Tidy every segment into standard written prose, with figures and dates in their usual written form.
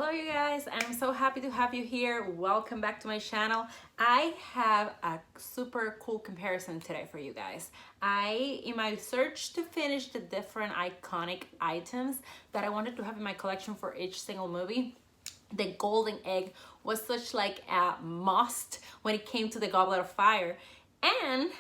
Hello you guys, I'm so happy to have you here. Welcome back to my channel. I have a super cool comparison today for you guys. In my search to finish the different iconic items that I wanted to have in my collection for each single movie, the golden egg was such like a must when it came to the Goblet of Fire. And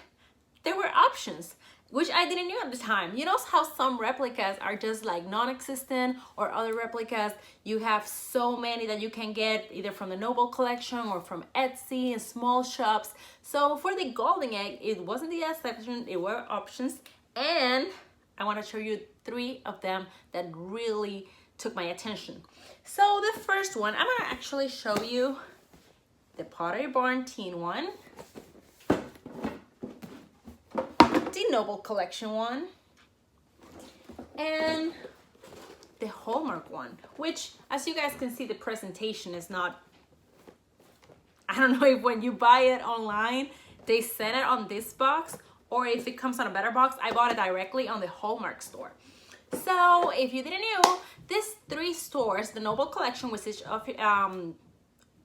there were options which I didn't know at the time. You know how some replicas are just like non-existent, or other replicas you have so many that you can get either from the Noble collection or from Etsy and small shops. So for the golden egg, it wasn't the exception, it were options, and I want to show you 3 of them that really took my attention. So the first one, I'm gonna actually show you the Pottery Barn teen one, the Noble collection one, and the Hallmark one, which as you guys can see, the presentation is not, I don't know if when you buy it online they send it on this box or if it comes on a better box. I bought it directly on the Hallmark store. So if you didn't know, these 3 stores, the Noble collection, which is the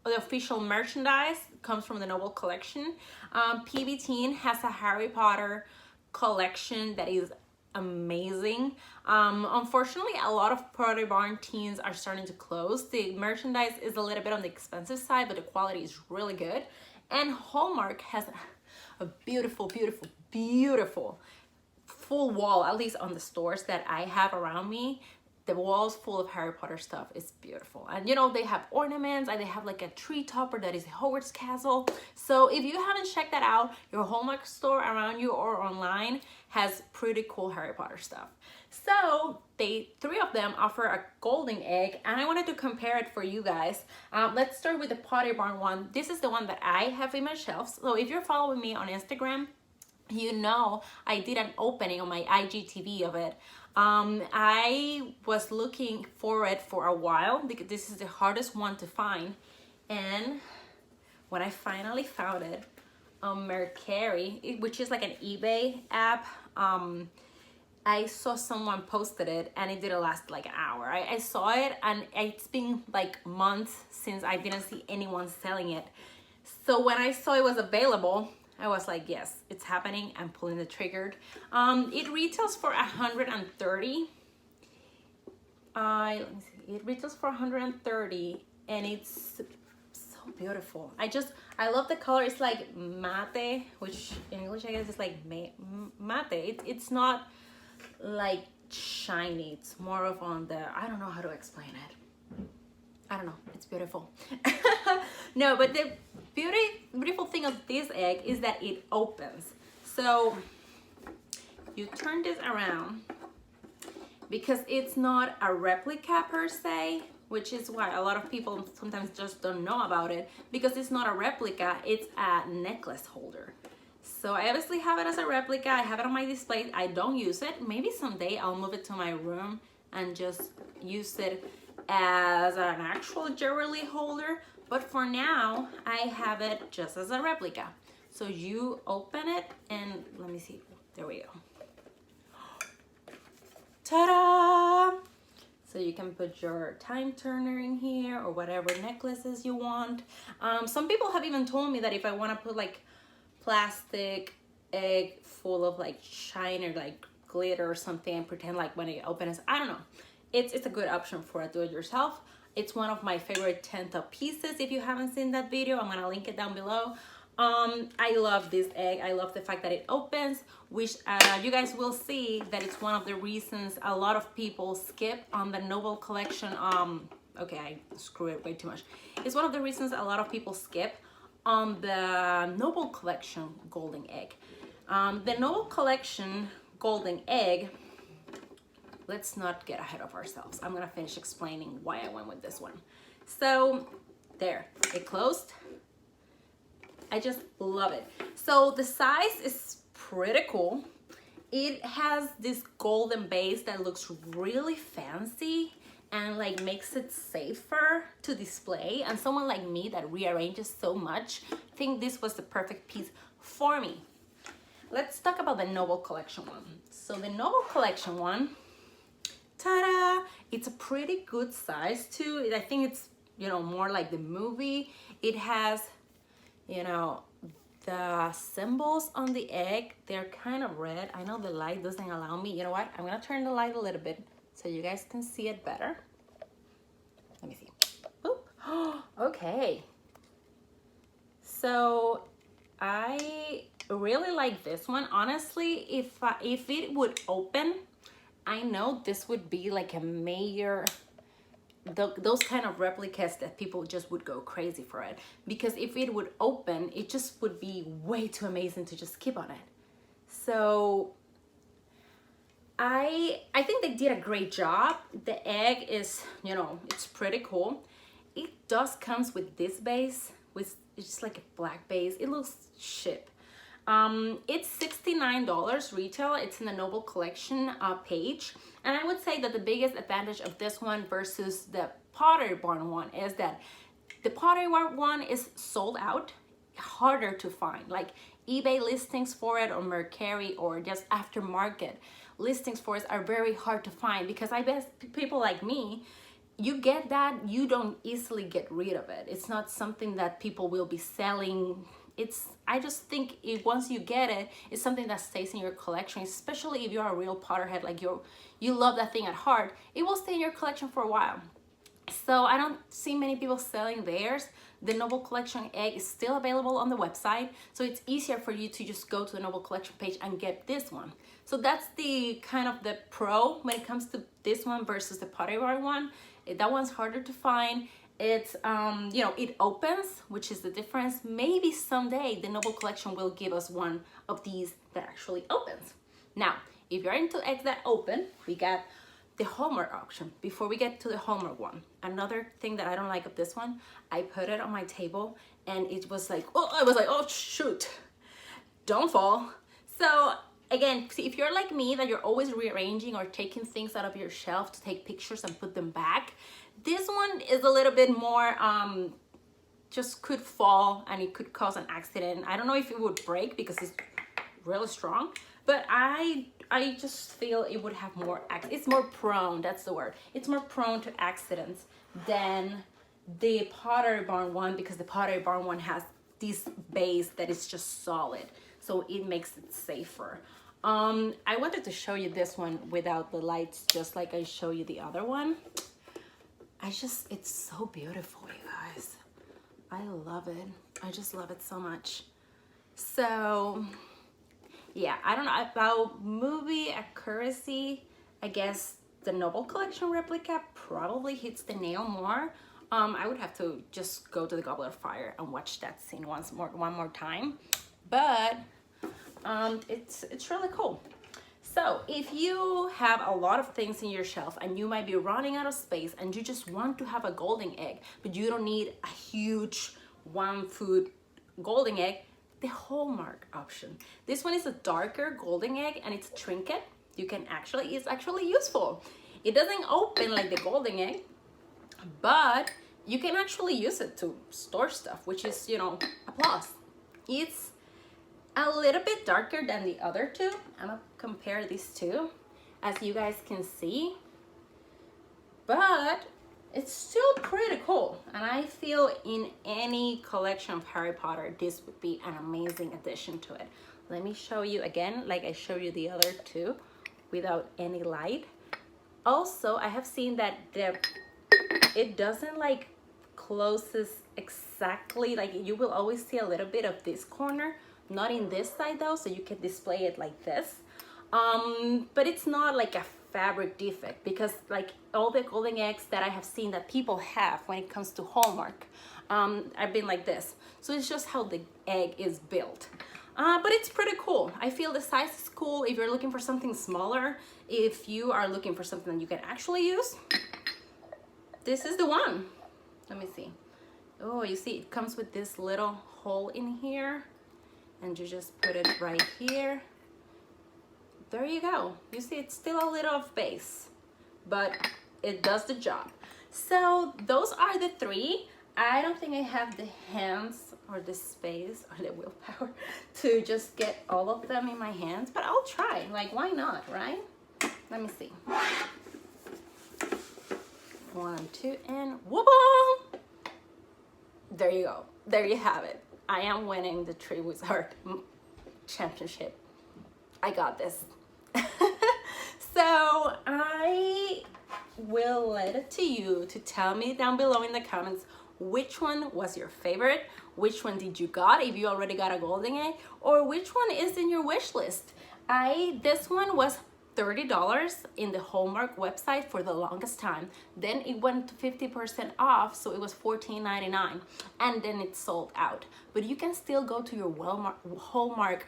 official merchandise, comes from the Noble collection. PB Teen has a Harry Potter collection that is amazing. Unfortunately, a lot of Pottery Barn teens are starting to close. The merchandise is a little bit on the expensive side, but the quality is really good. And Hallmark has a beautiful, beautiful, beautiful full wall, at least on the stores that I have around me. The walls full of Harry Potter stuff is beautiful. And you know, they have ornaments, and they have like a tree topper that is Hogwarts Castle. So if you haven't checked that out, your Hallmark store around you or online has pretty cool Harry Potter stuff. So they 3 of them offer a golden egg, and I wanted to compare it for you guys. Let's start with the Pottery Barn one. This is the one that I have in my shelves. So if you're following me on Instagram, you know I did an opening on my IGTV of it. I was looking for it for a while because this is the hardest one to find, and when I finally found it on Mercari, which is like an eBay app, I saw someone posted it and it didn't last like an hour. I saw it and it's been like months since I didn't see anyone selling it. So when I saw it was available, I was like, yes, it's happening. I'm pulling the trigger. It retails for $130. Let me see. It retails for $130, and it's so beautiful. I love the color. It's like mate, which in English I guess is like mate. It's not like shiny. It's more of on the, I don't know how to explain it. I don't know, it's beautiful. No, but the beautiful thing of this egg is that it opens. So you turn this around because it's not a replica per se, which is why a lot of people sometimes just don't know about it, because it's not a replica, it's a necklace holder. So I obviously have it as a replica. I have it on my display. I don't use it. Maybe someday I'll move it to my room and just use it as an actual jewelry holder, but for now I have it just as a replica. So you open it and let me see, there we go. Ta-da! So you can put your time turner in here or whatever necklaces you want. Some people have even told me that if I want to put like plastic egg full of like shine or like glitter or something and pretend like when it opens, I don't know. It's a good option for a do-it-yourself. It's one of my favorite 10 top pieces. If you haven't seen that video, I'm gonna link it down below. I love this egg. I love the fact that it opens, which you guys will see that it's one of the reasons a lot of people skip on the Noble collection. Okay, I screwed it way too much. It's one of the reasons a lot of people skip on the Noble collection golden egg. The Noble collection golden egg, let's not get ahead of ourselves. I'm gonna finish explaining why I went with this one. So there, it closed. I just love it. So the size is pretty cool. It has this golden base that looks really fancy and like makes it safer to display. And someone like me that rearranges so much, I think this was the perfect piece for me. Let's talk about the Noble collection one. So the Noble collection one, Ta-da! It's a pretty good size too. I think it's, you know, more like the movie. It has, you know, the symbols on the egg. They're kind of red. I know the light doesn't allow me. You know what? I'm gonna turn the light a little bit so you guys can see it better. Let me see. Oh, okay. So I really like this one. Honestly, if it would open, I know this would be like a major, those kind of replicas that people just would go crazy for it. Because if it would open, it just would be way too amazing to just keep on it. So I think they did a great job. The egg is, you know, it's pretty cool. It does comes with this base, with it's just like a black base. It looks cheap. It's $69 retail. It's in the Noble Collection page. And I would say that the biggest advantage of this one versus the Pottery Barn one is that the Pottery Barn one is sold out, harder to find. Like eBay listings for it, or Mercari, or just aftermarket listings for it are very hard to find, because I bet people like me, you get that, you don't easily get rid of it. It's not something that people will be selling. I just think once you get it, it's something that stays in your collection, especially if you're a real Potterhead, like you love that thing at heart, it will stay in your collection for a while. So I don't see many people selling theirs. The Noble Collection egg is still available on the website, so it's easier for you to just go to the Noble Collection page and get this one. So that's the kind of the pro when it comes to this one versus the Pottery Barn one. That one's harder to find. It's you know, it opens, which is the difference. Maybe someday the Noble Collection will give us one of these that actually opens. Now, if you're into eggs that open, we got the Hallmark option. Before we get to the Hallmark one, another thing that I don't like of this one, I put it on my table and it was like, oh, I was like, oh shoot, don't fall. So again, see, if you're like me, that you're always rearranging or taking things out of your shelf to take pictures and put them back, this one is a little bit more, just could fall and it could cause an accident. I don't know if it would break because it's really strong, but I just feel it would have more, it's more prone, that's the word. It's more prone to accidents than the Pottery Barn one, because the Pottery Barn one has this base that is just solid. So it makes it safer. I wanted to show you this one without the lights, just like I show you the other one. It's so beautiful, you guys. I love it. I just love it so much. So yeah, I don't know about movie accuracy. I guess the Noble Collection replica probably hits the nail more. I would have to just go to the Goblet of Fire and watch that scene one more time. But it's really cool. So if you have a lot of things in your shelf and you might be running out of space and you just want to have a golden egg, but you don't need a huge 1-foot golden egg, the Hallmark option. This one is a darker golden egg and it's a trinket. It's actually useful. It doesn't open like the golden egg, but you can actually use it to store stuff, which is, you know, a plus. It's a little bit darker than the other two. I'm gonna compare these two, as you guys can see, but it's still pretty cool. And I feel in any collection of Harry Potter, this would be an amazing addition to it. Let me show you again, like I showed you the other two, without any light. Also, I have seen that it doesn't like closes exactly, like you will always see a little bit of this corner, not in this side though, so you can display it like this. But it's not like a fabric defect, because like all the golden eggs that I have seen that people have when it comes to Hallmark, I've been like this. So it's just how the egg is built. But it's pretty cool. I feel the size is cool if you're looking for something smaller. If you are looking for something that you can actually use, this is the one. Let me see. Oh, you see it comes with this little hole in here, and you just put it right here. There you go. You see it's still a little of base, but it does the job. So those are the three. I don't think I have the hands or the space or the willpower to just get all of them in my hands, but I'll try. Like, why not, right? Let me see. 1, 2, and whoop! There you go. There you have it. I am winning the Tree Wizard Championship. I got this. So I will let it to you to tell me down below in the comments which one was your favorite, which one did you got, if you already got a golden egg, or which one is in your wish list. This one was $30 in the Hallmark website for the longest time. Then it went to 50% off, so it was $14.99, and then it sold out. But you can still go to your Hallmark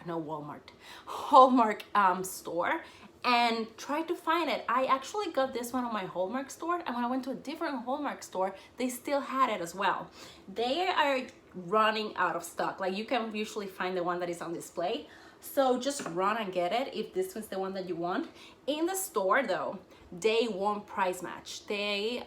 store and try to find it. I actually got this one on my Hallmark store, and when I went to a different Hallmark store, they still had it as well. They are running out of stock. Like, you can usually find the one that is on display. So just run and get it if this was the one that you want. In the store though, they won't price match. They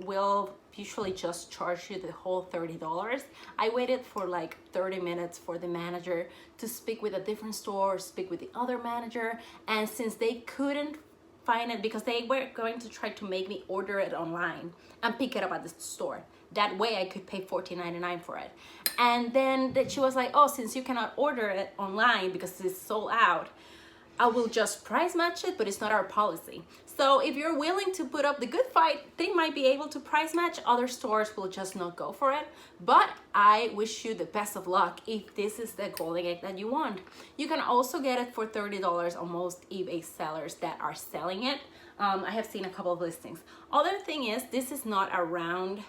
will usually just charge you the whole $30. I waited for like 30 minutes for the manager to speak with a different store, speak with the other manager, and since they couldn't find it, because they were going to try to make me order it online and pick it up at the store. That way I could pay $14.99 for it. And then she was like, oh, since you cannot order it online because it's sold out, I will just price match it, but it's not our policy. So if you're willing to put up the good fight, they might be able to price match. Other stores will just not go for it. But I wish you the best of luck if this is the golden egg that you want. You can also get it for $30 on most eBay sellers that are selling it. I have seen a couple of listings. Other thing is, this is not a round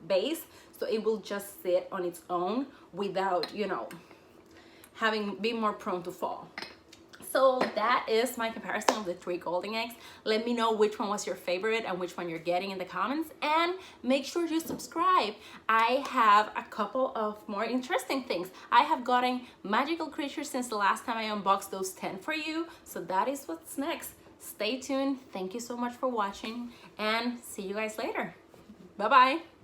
base, so it will just sit on its own without, you know, being more prone to fall. So that is my comparison of the 3 golden eggs. Let me know which one was your favorite and which one you're getting in the comments, and make sure you subscribe. I have a couple of more interesting things. I have gotten magical creatures since the last time I unboxed those 10 for you, so that is what's next. Stay tuned. Thank you so much for watching, and see you guys later. Bye-bye.